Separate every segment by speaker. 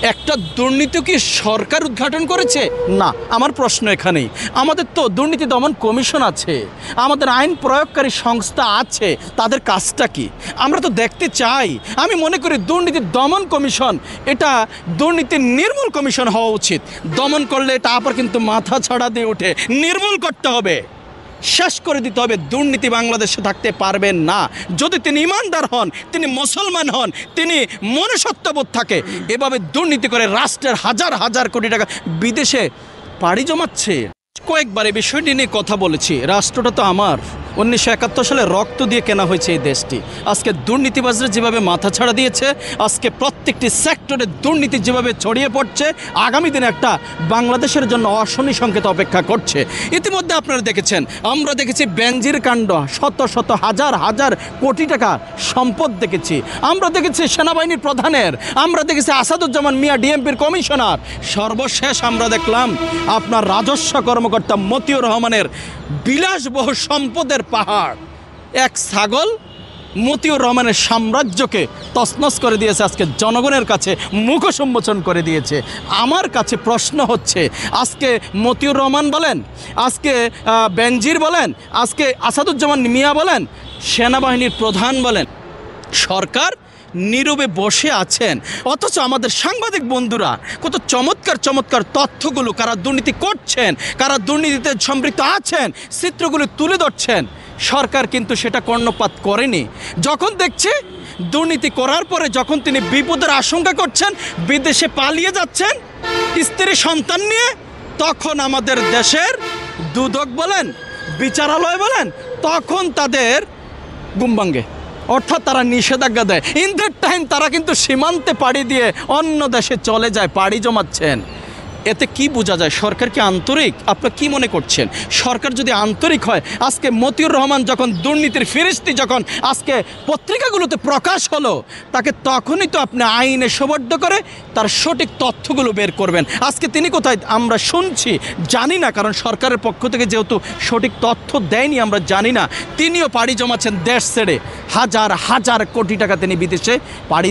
Speaker 1: একটা দুর্নীতি কি সরকার উদ্ঘাটন করেছে? না, আমার প্রশ্ন এখানেই। আমাদের তো দুর্নীতি দমন কমিশন আছে, আমাদের আইন প্রয়োগকারী সংস্থা আছে, তাদের কাজটা কি আমরা তো দেখতে চাই। আমি মনে করি দুর্নীতি দমন কমিশন এটা দুর্নীতি নির্মূল কমিশন হওয়া উচিত। দমন করলে এটা আবার কিন্তু মাথা ছাড়া দিয়ে ওঠে, নির্মূল করতে হবে, শেষ করে দিতে হবে। দুর্নীতি বাংলাদেশে থাকতে পারবেন না যদি তিনি ইমানদার হন, তিনি মুসলমান হন, তিনি মনুষ্যত্ববোধ থাকে। এভাবে দুর্নীতি করে রাষ্ট্রের হাজার হাজার কোটি টাকা বিদেশে পাড়ি জমাচ্ছে। কয়েকবার এই বিষয়টি নিয়ে কথা বলেছি। রাষ্ট্রটা তো আমার, 1971 সালে রক্ত দিয়ে কেনা হয়েছে এই দেশটি। আজকে দুর্নীতিবাজরা যেভাবে মাথা ছাড়া দিয়েছে, আজকে প্রত্যেকটি সেক্টরে দুর্নীতি যেভাবে ছড়িয়ে পড়ছে, আগামী দিনে একটা বাংলাদেশের জন্য অশনি সংকেত অপেক্ষা করছে। ইতিমধ্যে আপনারা দেখেছেন, আমরা দেখেছি বেনজির কাণ্ড, শত শত হাজার হাজার কোটি টাকা সম্পদ দেখেছি। আমরা দেখেছি সেনাবাহিনীর প্রধানের, আমরা দেখেছি আসাদুজ্জামান মিয়া ডিএমপির কমিশনার। সর্বশেষ আমরা দেখলাম আপনার রাজস্ব কর্মকর্তা মতিউর রহমানের বিলাসবহুল সম্পদের পাহাড়। এক ছাগল মতিউর রহমানের সাম্রাজ্যকে তছনছ করে দিয়েছে, আজকে জনগণের কাছে মুখ সম্মোচন করে দিয়েছে। আমার কাছে প্রশ্ন হচ্ছে, আজকে মতিউর রহমান বলেন, আজকে বেনজির বলেন, আজকে আসাদুজ্জামান মিয়া বলেন, সেনাবাহিনীর প্রধান বলেন, সরকার নীরবে বসে আছেন। অথচ আমাদের সাংবাদিক বন্ধুরা কত চমৎকার চমৎকার তথ্যগুলো, কারা দুর্নীতি করছেন, কারা দুর্নীতিতে সম্পৃক্ত আছেন, চিত্রগুলো তুলে ধরছেন। সরকার কিন্তু সেটা কর্ণপাত করেনি। যখন দেখছে দুর্নীতি করার পরে যখন তিনি বিপদের আশঙ্কা করছেন, বিদেশে পালিয়ে যাচ্ছেন স্ত্রী সন্তান নিয়ে, তখন আমাদের দেশের দুদক বলেন, বিচারালয় বলেন, তখন তাদের ঘুম ভাঙে, অর্থাৎ তারা নিষেধাজ্ঞা দেয়। ইন দ্যাট টাইম তারা কিন্তু সীমান্তে পাড়ি দিয়ে অন্য দেশে চলে যায়, পাড়ি জমাচ্ছেন। এতে কি বোঝা যায়? সরকার কি আন্তরিক? আপনারা কি মনে করছেন? সরকার যদি আন্তরিক হয়, আজকে মতিউর রহমান যখন দুর্নীতির ফিরিস্তি যখন আজকে পত্রিকাগুলোতে প্রকাশ হলো, তাকে তখনই তো আপনি আইনে সোবদ্ধ করে তার সঠিক তথ্যগুলো বের করবেন। আজকে তিনি কোথায় আমরা শুনছি জানি না, কারণ সরকারের পক্ষ থেকে যেহেতু সঠিক তথ্য দেয়নি আমরা জানি না। তিনিও পাড়ি জমাচ্ছেন দেশ ছেড়ে, হাজার হাজার কোটি টাকা তিনি বিদেশে পাড়ি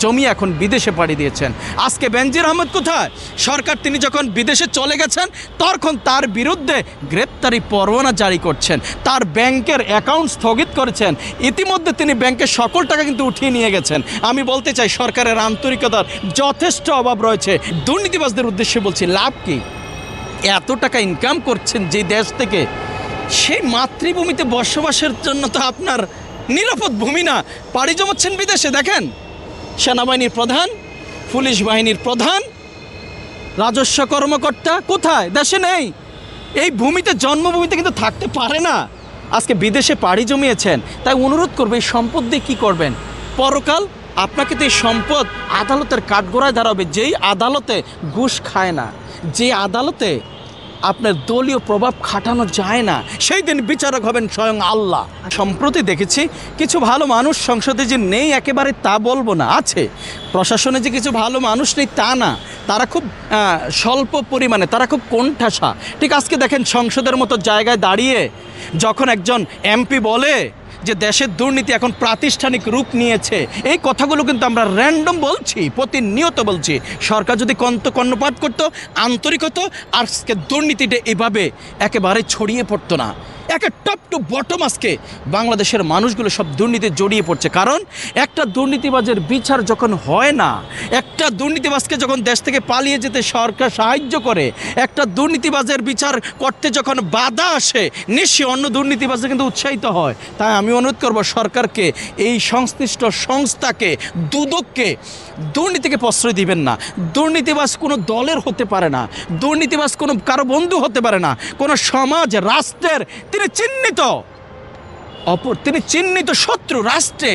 Speaker 1: জমিয়ে এখন বিদেশে পাড়ি দিয়েছেন। আজকে বেনজির আহমেদ কোথায়? সরকার তিনি যখন বিদেশে চলে গেছেন তখন তার বিরুদ্ধে গ্রেপ্তারি পরোয়ানা জারি করছেন, তার ব্যাংকের অ্যাকাউন্ট স্থগিত করেছেন। ইতিমধ্যে তিনি ব্যাংকের সকল টাকা কিন্তু উঠিয়ে নিয়ে গেছেন। আমি বলতে চাই সরকারের আন্তরিকতার যথেষ্ট অভাব রয়েছে। দুর্নীতিবাজদের উদ্দেশ্যে বলছি, লাভ কি? এত টাকা ইনকাম করছেন যে দেশ থেকে, সেই মাতৃভূমিতে বসবাসের জন্য তো আপনার নিরাপদ ভূমি না, পাড়ি জমাচ্ছেন বিদেশে। দেখেন সেনাবাহিনীর প্রধান, পুলিশ বাহিনীর প্রধান, রাজস্ব কর্মকর্তা কোথায়? দেশে নেই। এই ভূমিতে, জন্মভূমিতে কিন্তু থাকতে পারে না, আজকে বিদেশে পাড়ি জমিয়েছেন। তাই অনুরোধ করবে, এই সম্পদ দিয়ে কী করবেন? পরকাল আপনাকে তো এই সম্পদ আদালতের কাঠগড়ায় দাঁড়াবে, যেই আদালতে ঘুষ খায় না, যে আদালতে আপনার দলীয় প্রভাব খাটানো যায় না, সেই দিন বিচারক হবেন স্বয়ং আল্লাহ। সম্প্রতি দেখেছি কিছু ভালো মানুষ সংসদে যে নেই একেবারে তা বলবো না, আছে। প্রশাসনে যে কিছু ভালো মানুষ নেই তা না, তারা খুব স্বল্প পরিমাণে, তারা খুব কোণঠাসা। ঠিক আজকে দেখেন সংসদের মতো জায়গায় দাঁড়িয়ে যখন একজন এমপি বলে যে দেশের দুর্নীতি এখন প্রাতিষ্ঠানিক রূপ নিয়েছে, এই কথাগুলো কিন্তু আমরা র্যান্ডম বলছি, প্রতিনিয়ত বলছি। সরকার যদি কর্ণপাত করতো, আন্তরিক হতো, আজকে দুর্নীতিটা এভাবে একেবারে ছড়িয়ে পড়তো না। একে টপ টু বটম আজকে বাংলাদেশের মানুষগুলো সব দুর্নীতি জড়িয়ে পড়ছে। কারণ একটা দুর্নীতিবাজের বিচার যখন হয় না, একটা দুর্নীতিবাজকে যখন দেশ থেকে পালিয়ে যেতে সরকার সাহায্য করে, একটা দুর্নীতিবাজের বিচার করতে যখন বাধা আসে, নিশ্চয়ই অন্য দুর্নীতিবাজরা কিন্তু উৎসাহিত হয়। তাই আমি অনুরোধ করব সরকারকে, এই সংশ্লিষ্ট সংস্থাকে, দুদককে, দুর্নীতিকে প্রশ্রয় দিবেন না। দুর্নীতিবাজ কোনো দলের হতে পারে না, দুর্নীতিবাজ কোনো কারো বন্ধু হতে পারে না, কোনো সমাজ রাষ্ট্রের তিনি চিহ্নিত শত্রু রাষ্ট্রে।